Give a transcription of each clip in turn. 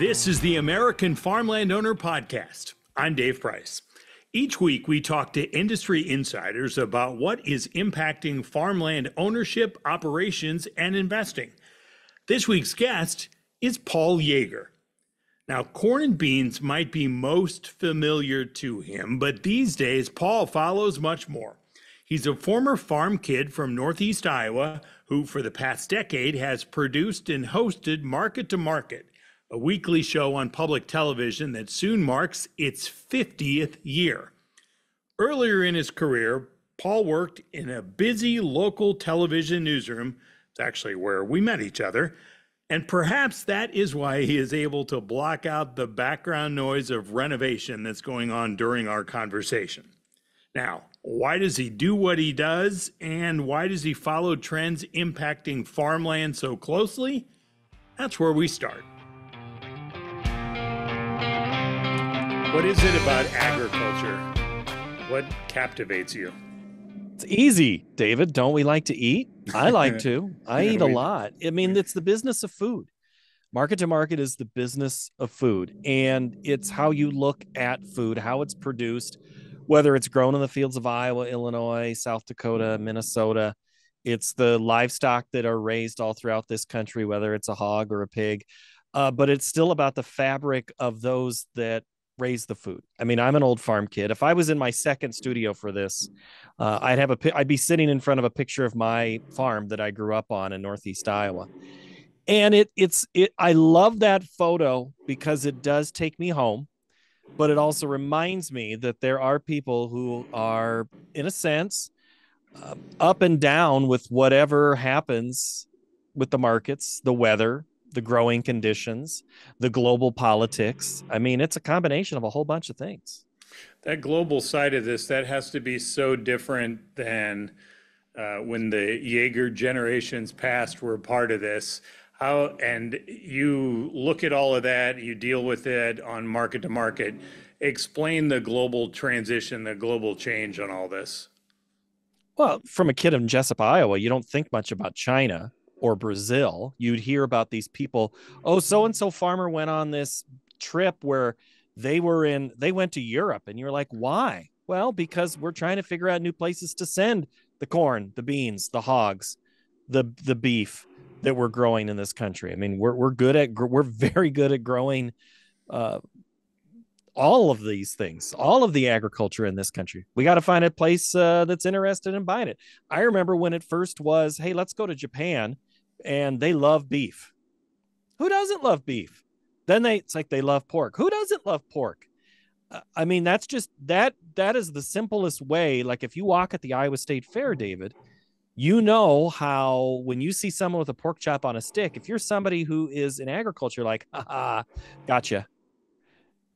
This is the American Farmland Owner Podcast. I'm Dave Price. Each week, we talk to industry insiders about what is impacting farmland ownership, operations, and investing. This week's guest is Paul Yeager. Now, corn and beans might be most familiar to him, but these days, Paul follows much more. He's a former farm kid from Northeast Iowa who, for the past decade, has produced and hosted Market to Market, a weekly show on public television that soon marks its 50th year. Earlier in his career, Paul worked in a busy local television newsroom. It's actually where we met each other. And perhaps that is why he is able to block out the background noise of renovation that's going on during our conversation. Now, why does he do what he does? And why does he follow trends impacting farmland so closely? That's where we start. What is it about agriculture? What captivates you? It's easy, David. Don't we like to eat? I like to. I eat a lot. I mean, it's the business of food. Market to market is the business of food. And it's how you look at food, how it's produced, whether it's grown in the fields of Iowa, Illinois, South Dakota, Minnesota. It's the livestock that are raised all throughout this country, whether it's a hog or a pig. But it's still about the fabric of those that raise the food. I mean, I'm an old farm kid. If I was in my second studio for this, I'd be sitting in front of a picture of my farm that I grew up on in Northeast Iowa. And I love that photo because it does take me home, but it also reminds me that there are people who are, in a sense, up and down with whatever happens with the markets, the weather, the growing conditions, the global politics. I mean, it's a combination of a whole bunch of things. That global side of this, that has to be so different than when the Yeager generations past were part of this. And you look at all of that, you deal with it on market to market. Explain the global transition, the global change on all this. Well, from a kid in Jessup, Iowa, you don't think much about China or Brazil. You'd hear about these people. Oh, so-and-so farmer went on this trip where they went to Europe. And you're like, why? Well, because we're trying to figure out new places to send the corn, the beans, the hogs, the beef that we're growing in this country. I mean, we're very good at growing all of these things, all of the agriculture in this country. We got to find a place that's interested in buying it. I remember when it first was, hey, let's go to Japan, and they love beef. Who doesn't love beef? Then it's like they love pork. Who doesn't love pork? I mean, that's just that is the simplest way. Like if you walk at the Iowa State Fair, David, you know how when you see someone with a pork chop on a stick, if you're somebody who is in agriculture, like, haha, gotcha.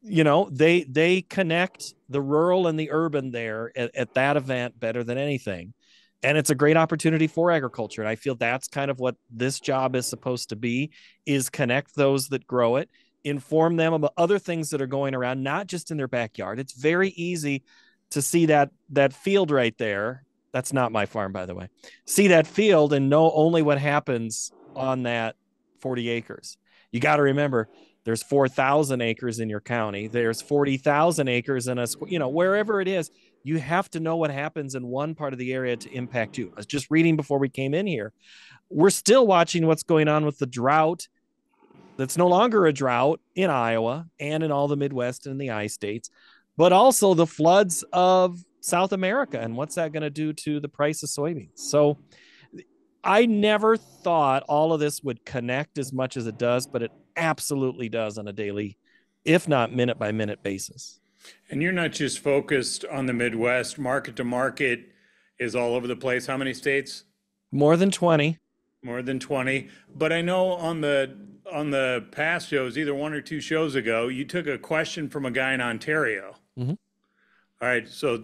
You know, they connect the rural and the urban there at that event better than anything. And it's a great opportunity for agriculture. And I feel that's kind of what this job is supposed to be, is connect those that grow it, inform them about other things that are going around, not just in their backyard. It's very easy to see that field right there. That's not my farm, by the way. See that field and know only what happens on that 40 acres. You got to remember, there's 4,000 acres in your county. There's 40,000 acres in wherever it is. You have to know what happens in one part of the area to impact you. I was just reading before we came in here. We're still watching what's going on with the drought. That's no longer a drought in Iowa and in all the Midwest and the I-states, but also the floods of South America. And what's that going to do to the price of soybeans? So I never thought all of this would connect as much as it does, but it absolutely does on a daily, if not minute by minute basis. And you're not just focused on the Midwest. Market to market is all over the place. How many states? More than 20. More than 20. But I know on the past shows, either one or two shows ago, you took a question from a guy in Ontario. Mm-hmm. All right. So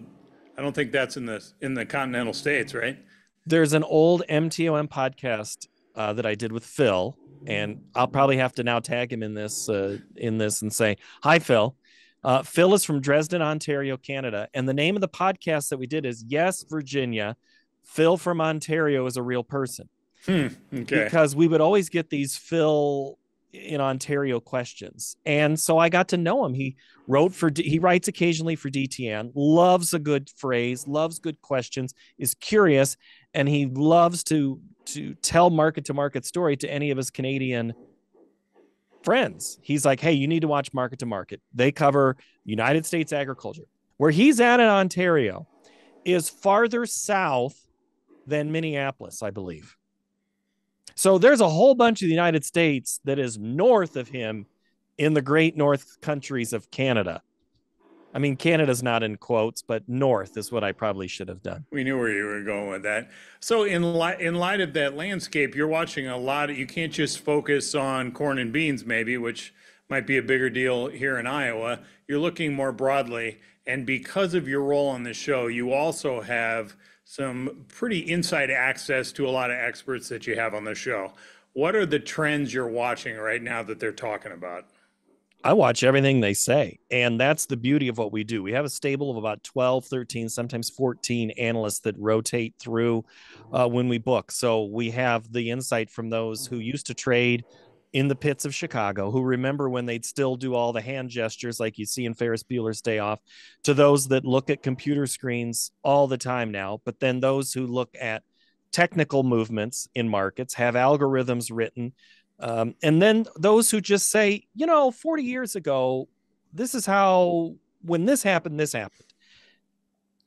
I don't think that's in the continental states, right? There's an old MTOM podcast that I did with Phil, and I'll probably have to now tag him in this and say, hi, Phil. Phil is from Dresden, Ontario, Canada. And the name of the podcast that we did is Yes, Virginia. Phil from Ontario is a real person. Okay. Because we would always get these Phil in Ontario questions. And so I got to know him. He writes occasionally for DTN, loves a good phrase, loves good questions, is curious, and he loves to tell market to market story to any of his Canadian friends. He's like, hey, you need to watch Market to Market. They cover United States agriculture. Where he's at in Ontario is farther south than Minneapolis, I believe. So there's a whole bunch of the United States that is north of him in the great north countries of Canada. I mean, Canada's not in quotes, but north is what I probably should have done. We knew where you were going with that. So in light of that landscape, you're watching a lot of, you can't just focus on corn and beans maybe, which might be a bigger deal here in Iowa. You're looking more broadly. And because of your role on the show, you also have some pretty inside access to a lot of experts that you have on the show. What are the trends you're watching right now that they're talking about? I watch everything they say. And that's the beauty of what we do. We have a stable of about 12, 13, sometimes 14 analysts that rotate through when we book. So we have the insight from those who used to trade in the pits of Chicago, who remember when they'd still do all the hand gestures like you see in Ferris Bueller's Day Off, to those that look at computer screens all the time now, but then those who look at technical movements in markets, have algorithms written, and then those who just say, 40 years ago, this is how, when this happened, this happened.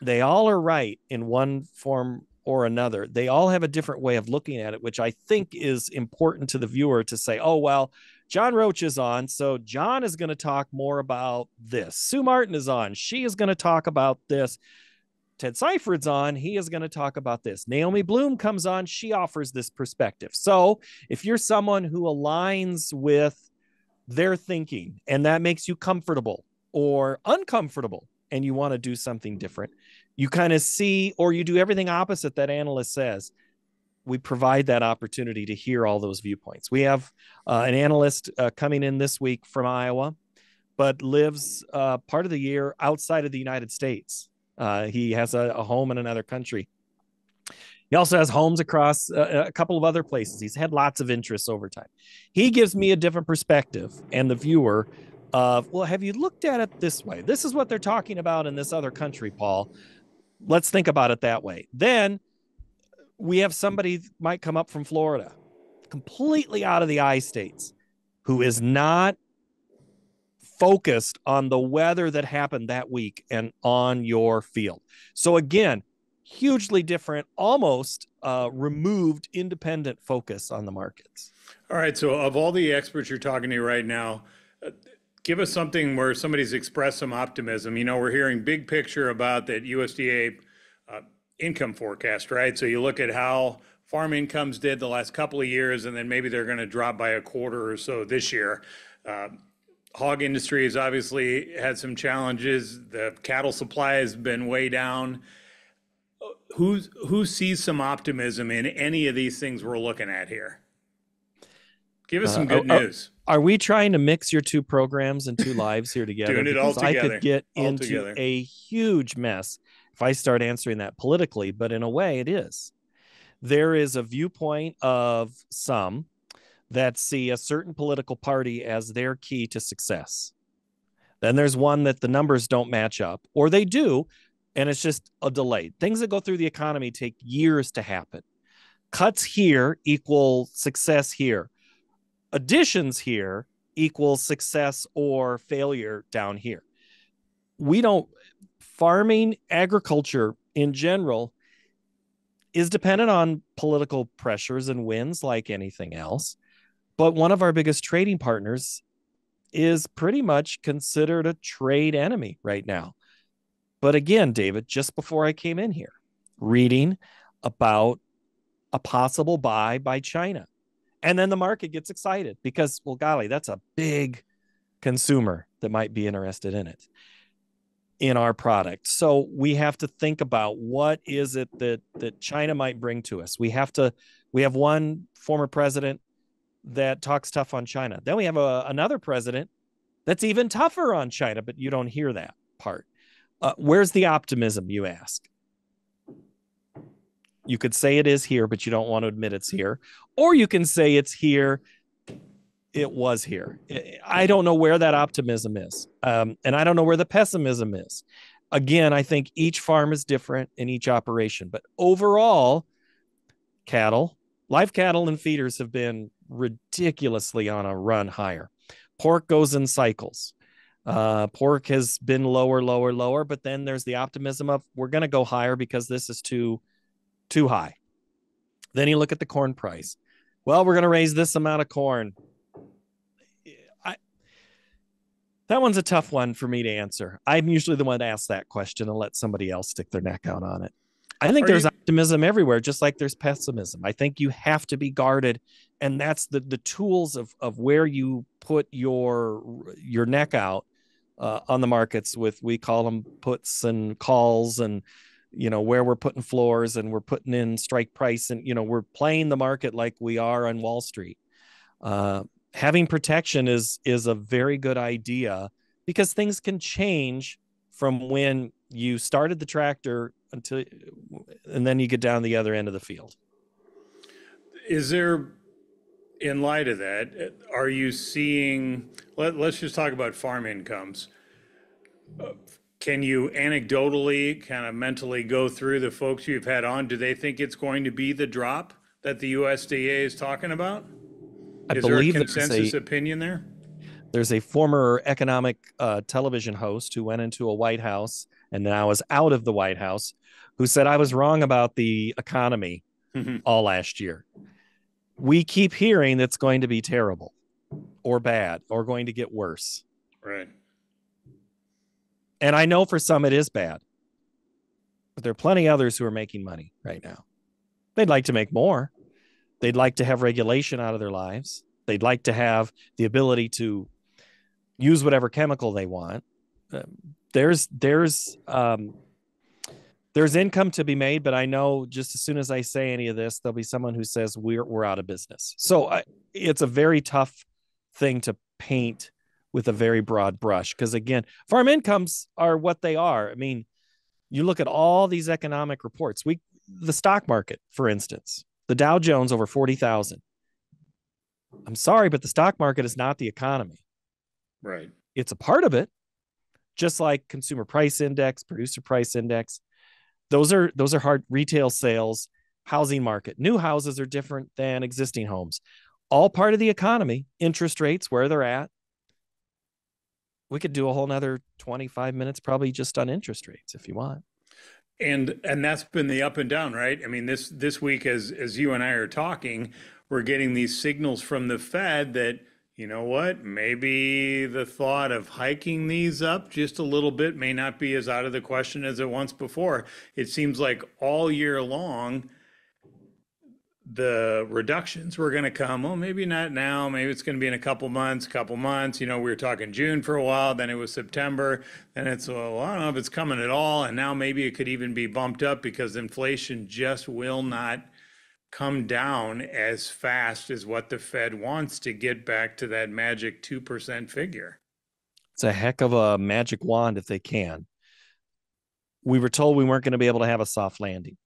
They all are right in one form or another. They all have a different way of looking at it, which I think is important to the viewer to say, oh, well, John Roach is on, so John is going to talk more about this. Sue Martin is on. She is going to talk about this. Ted Seiferd's on. He is going to talk about this. Naomi Bloom comes on. She offers this perspective. So if you're someone who aligns with their thinking and that makes you comfortable or uncomfortable and you want to do something different, you kind of see, or you do everything opposite that analyst says, we provide that opportunity to hear all those viewpoints. We have an analyst coming in this week from Iowa, but lives part of the year outside of the United States. He has a home in another country. He also has homes across a couple of other places. He's had lots of interests over time. He gives me a different perspective and the viewer of, well, have you looked at it this way? This is what they're talking about in this other country, Paul. Let's think about it that way. Then we have somebody might come up from Florida, completely out of the I-states, who is not focused on the weather that happened that week and on your field. So again, hugely different, almost removed independent focus on the markets. All right. So of all the experts you're talking to right now, give us something where somebody's expressed some optimism. We're hearing big picture about that USDA income forecast, right? So you look at how farm incomes did the last couple of years, and then maybe they're going to drop by a quarter or so this year. Hog industry has obviously had some challenges. The cattle supply has been way down. Who sees some optimism in any of these things we're looking at here? Give us some good news. Are we trying to mix your two programs and two lives here together? Doing it all together. I could get into a huge mess if I start answering that politically, but in a way it is. There is a viewpoint of some that see a certain political party as their key to success. Then there's one that the numbers don't match up, or they do, and it's just a delay. Things that go through the economy take years to happen. Cuts here equal success here. Additions here equals success or failure down here. Farming, agriculture in general is dependent on political pressures and winds like anything else. But one of our biggest trading partners is pretty much considered a trade enemy right now. But again, David, just before I came in here, reading about a possible buy by China. And then the market gets excited because, well, golly, that's a big consumer that might be interested in it, in our product. So we have to think about what is it that China might bring to us. We have one former president that talks tough on China. Then we have another president that's even tougher on China, but you don't hear that part. Where's the optimism, you ask? You could say it is here, but you don't want to admit it's here. Or you can say it's here it was here. I don't know where that optimism is. And I don't know where the pessimism is. Again, I think each farm is different in each operation, but overall, cattle, live cattle and feeders have been ridiculously on a run higher. Pork goes in cycles. Pork has been lower, lower, lower, but then there's the optimism of we're going to go higher because this is too high. Then you look at the corn price. Well, we're going to raise this amount of corn. That one's a tough one for me to answer. I'm usually the one to ask that question and let somebody else stick their neck out on it. I think there's optimism everywhere, just like there's pessimism. I think you have to be guarded, and that's the tools of where you put your neck out on the markets. With, we call them puts and calls, and where we're putting floors and we're putting in strike price, and we're playing the market like we are on Wall Street. Having protection is a very good idea, because things can change from when you started the tractor and then you get down the other end of the field. Is there, in light of that, are you seeing, let's just talk about farm incomes. Can you anecdotally, kind of mentally go through the folks you've had on? Do they think it's going to be the drop that the USDA is talking about? Is there a consensus opinion there? There's a former economic television host who went into a White House and now is out of the White House, who said, I was wrong about the economy all last year. We keep hearing that's going to be terrible or bad or going to get worse. Right. And I know for some it is bad, but there are plenty of others who are making money right now. They'd like to make more. They'd like to have regulation out of their lives. They'd like to have the ability to use whatever chemical they want. There's income to be made, but I know just as soon as I say any of this, there'll be someone who says we're out of business. So it's a very tough thing to paint with a very broad brush, because again, farm incomes are what they are. I mean, you look at all these economic reports. The stock market, for instance, the Dow Jones over 40,000. I'm sorry, but the stock market is not the economy. Right. It's a part of it, just like consumer price index, producer price index. Those are hard. Retail sales, housing market. New houses are different than existing homes. All part of the economy. Interest rates, where they're at. We could do a whole nother 25 minutes probably just on interest rates if you want. And that's been the up and down, right? I mean, this week, as you and I are talking, we're getting these signals from the Fed that, you know what, maybe the thought of hiking these up just a little bit may not be as out of the question as it once before. It seems like all year long, the reductions were going to come. Well, maybe not now. Maybe it's going to be in a couple months. We were talking June for a while, then it was September. Then it's, well, I don't know if it's coming at all. And now maybe it could even be bumped up because inflation just will not come down as fast as what the Fed wants to get back to that magic 2% figure. It's a heck of a magic wand if they can. We were told we weren't going to be able to have a soft landing.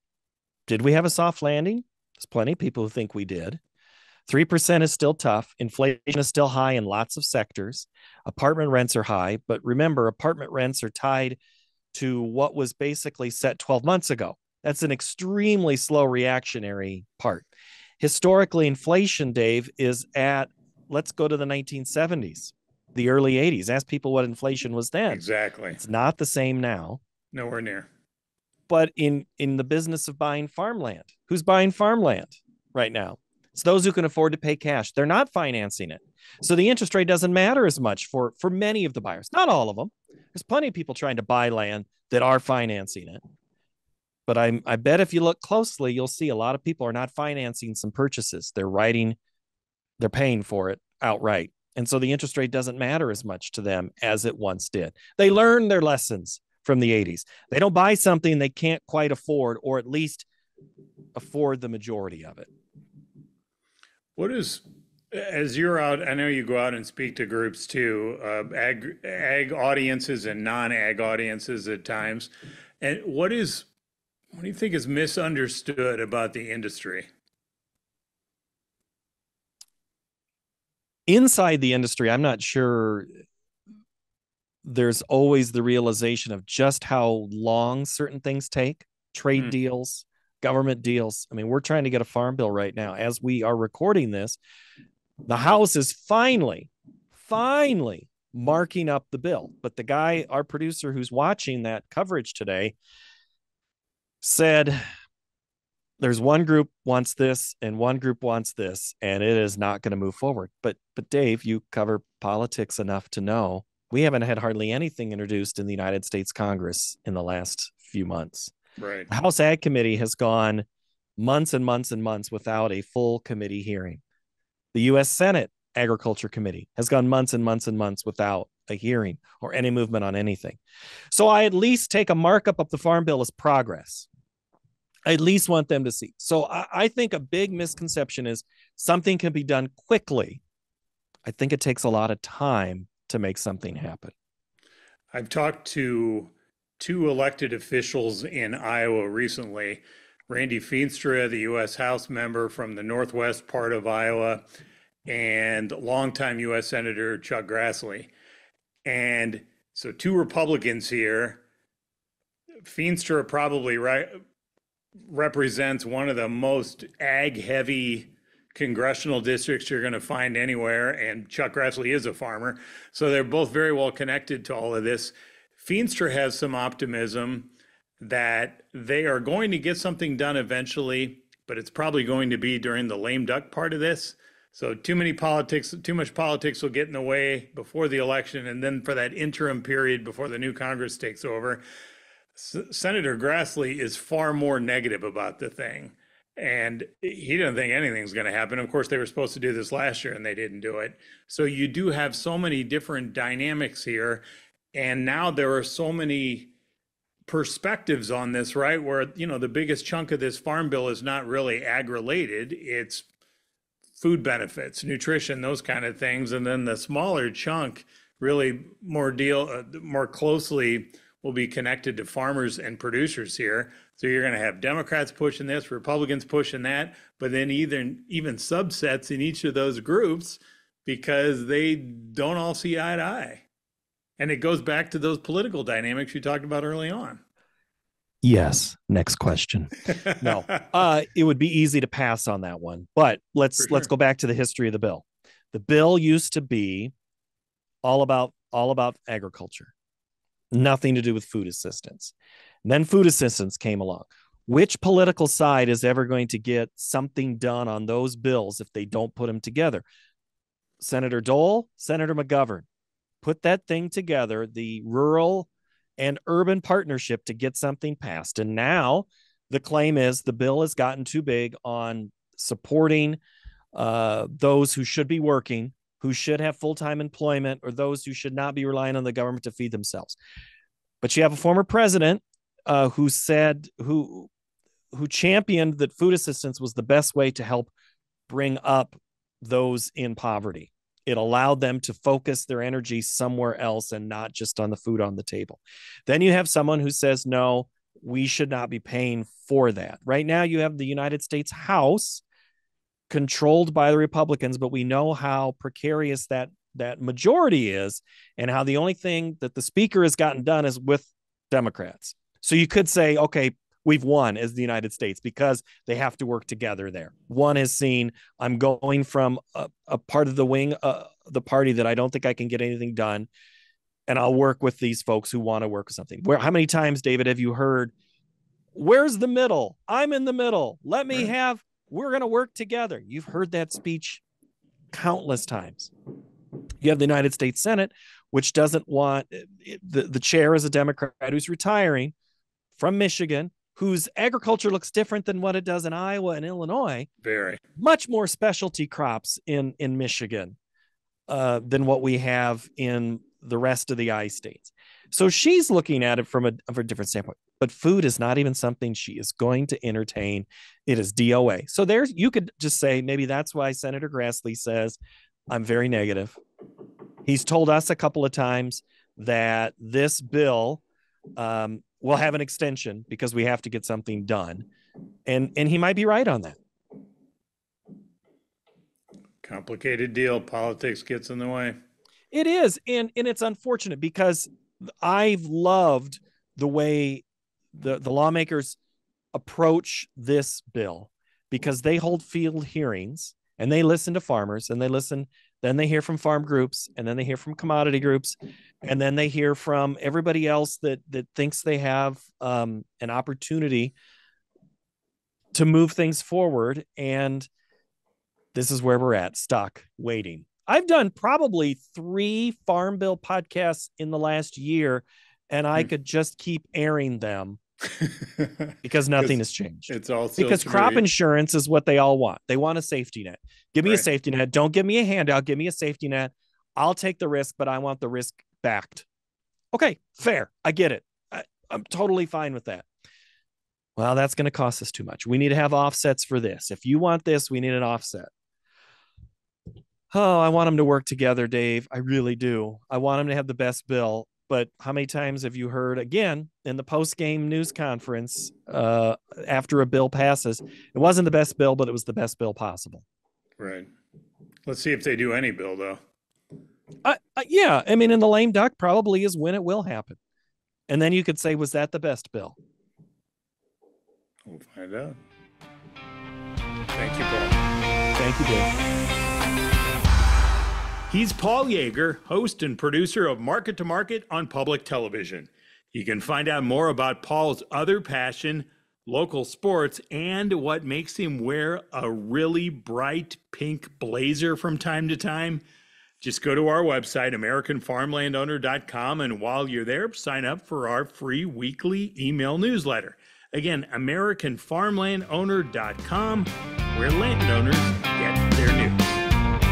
Did we have a soft landing? There's plenty of people who think we did. 3% is still tough. Inflation is still high in lots of sectors. Apartment rents are high, but remember, apartment rents are tied to what was basically set 12 months ago. That's an extremely slow reactionary part. Historically, inflation, Dave, is at, let's go to the 1970s, the early 80s. Ask people what inflation was then. Exactly. It's not the same now. Nowhere near. But in the business of buying farmland, who's buying farmland right now? It's those who can afford to pay cash. They're not financing it. So the interest rate doesn't matter as much for many of the buyers. Not all of them. There's plenty of people trying to buy land that are financing it. But I bet if you look closely, you'll see a lot of people are not financing some purchases. They're paying for it outright. And so the interest rate doesn't matter as much to them as it once did. They learned their lessons from the 80s. They don't buy something they can't quite afford, or at least afford the majority of it. As you're out, I know you go out and speak to groups too, ag audiences and non-ag audiences at times. And what do you think is misunderstood about the industry? Inside the industry, I'm not sure there's always the realization of just how long certain things take, trade deals, government deals. I mean, we're trying to get a farm bill right now. As we are recording this, the House is finally marking up the bill. But the guy, our producer who's watching that coverage today, said there's one group wants this and one group wants this, and it is not going to move forward. But Dave, you cover politics enough to know we haven't had hardly anything introduced in the United States Congress in the last few months. Right. The House Ag Committee has gone months and months and months without a full committee hearing. The U.S. Senate Agriculture Committee has gone months and months and months without a hearing or any movement on anything. So I at least take a markup of the Farm Bill as progress. I at least want them to see. So I think a big misconception is something can be done quickly. I think it takes a lot of time to make something happen. I've talked to two elected officials in Iowa recently, Randy Feenstra, the U.S. House member from the northwest part of Iowa, and longtime U.S. Senator Chuck Grassley. And so two Republicans here. Feenstra probably represents one of the most ag-heavy congressional districts you're going to find anywhere, and Chuck Grassley is a farmer. So they're both very well connected to all of this. Feenstra has some optimism that they are going to get something done eventually, but it's probably going to be during the lame duck part of this. So too much politics will get in the way before the election, and then for that interim period before the new Congress takes over, Senator Grassley is far more negative about the thing. And he doesn't think anything's going to happen. Of course, they were supposed to do this last year and they didn't do it. So you do have so many different dynamics here. And now there are so many perspectives on this, right? Where, the biggest chunk of this farm bill is not really ag related. It's food benefits, nutrition, those kind of things. And then the smaller chunk really more closely will be connected to farmers and producers here. So you're going to have Democrats pushing this, Republicans pushing that, but then even subsets in each of those groups because they don't all see eye to eye. And it goes back to those political dynamics you talked about early on. Yes. Next question. No, it would be easy to pass on that one, but let's go back to the history of the bill. The bill used to be all about agriculture. Nothing to do with food assistance. And then food assistance came along. Which political side is ever going to get something done on those bills if they don't put them together? Senator Dole, Senator McGovern, put that thing together, the rural and urban partnership to get something passed. And now the claim is the bill has gotten too big on supporting those who should be working, who should have full-time employment, or those who should not be relying on the government to feed themselves. But you have a former president who championed that food assistance was the best way to help bring up those in poverty. It allowed them to focus their energy somewhere else and not just on the food on the table. Then you have someone who says, no, we should not be paying for that. Right now you have the United States House controlled by the Republicans, but we know how precarious that majority is and how the only thing that the speaker has gotten done is with Democrats. So you could say, okay, we've won as the United States because they have to work together there. One has seen, I'm going from a part of the wing, the party that I don't think I can get anything done, and I'll work with these folks who want to work with something. How many times, David, have you heard, where's the middle? I'm in the middle. Let me have, we're going to work together. You've heard that speech countless times. You have the United States Senate, which doesn't want, the chair is a Democrat who's retiring from Michigan, whose agriculture looks different than what it does in Iowa and Illinois. Very. Much more specialty crops in Michigan than what we have in the rest of the I states. So she's looking at it from a different standpoint. But food is not even something she is going to entertain. It is DOA. So you could just say, maybe that's why Senator Grassley says, I'm very negative. He's told us a couple of times that this bill will have an extension because we have to get something done. And he might be right on that. Complicated deal. Politics gets in the way. It is. And it's unfortunate because I've loved the way the lawmakers approach this bill, because they hold field hearings and they listen to farmers and then they hear from farm groups, and then they hear from commodity groups, and then they hear from everybody else that thinks they have an opportunity to move things forward. And this is where we're at, stuck, waiting. I've done probably 3 Farm Bill podcasts in the last year, and I could just keep airing them because nothing has changed. It's all because crop insurance is what they all want. They want a safety net. Give me a safety net. Don't give me a handout. Give me a safety net. I'll take the risk, but I want the risk backed. Okay, fair. I get it. I'm totally fine with that. Well, that's going to cost us too much. We need to have offsets for this. If you want this, we need an offset. Oh, I want them to work together, Dave. I really do. I want them to have the best bill. But how many times have you heard, again, in the post-game news conference after a bill passes, it wasn't the best bill, but it was the best bill possible? Right. Let's see if they do any bill, though. Yeah. I mean, in the lame duck probably is when it will happen. And then you could say, was that the best bill? We'll find out. Thank you, Paul. Thank you, Dave. He's Paul Yeager, host and producer of Market to Market on public television. You can find out more about Paul's other passion, local sports, and what makes him wear a really bright pink blazer from time to time. Just go to our website, AmericanFarmlandOwner.com, and while you're there, sign up for our free weekly email newsletter. Again, AmericanFarmlandOwner.com, where landowners get their news.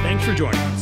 Thanks for joining us.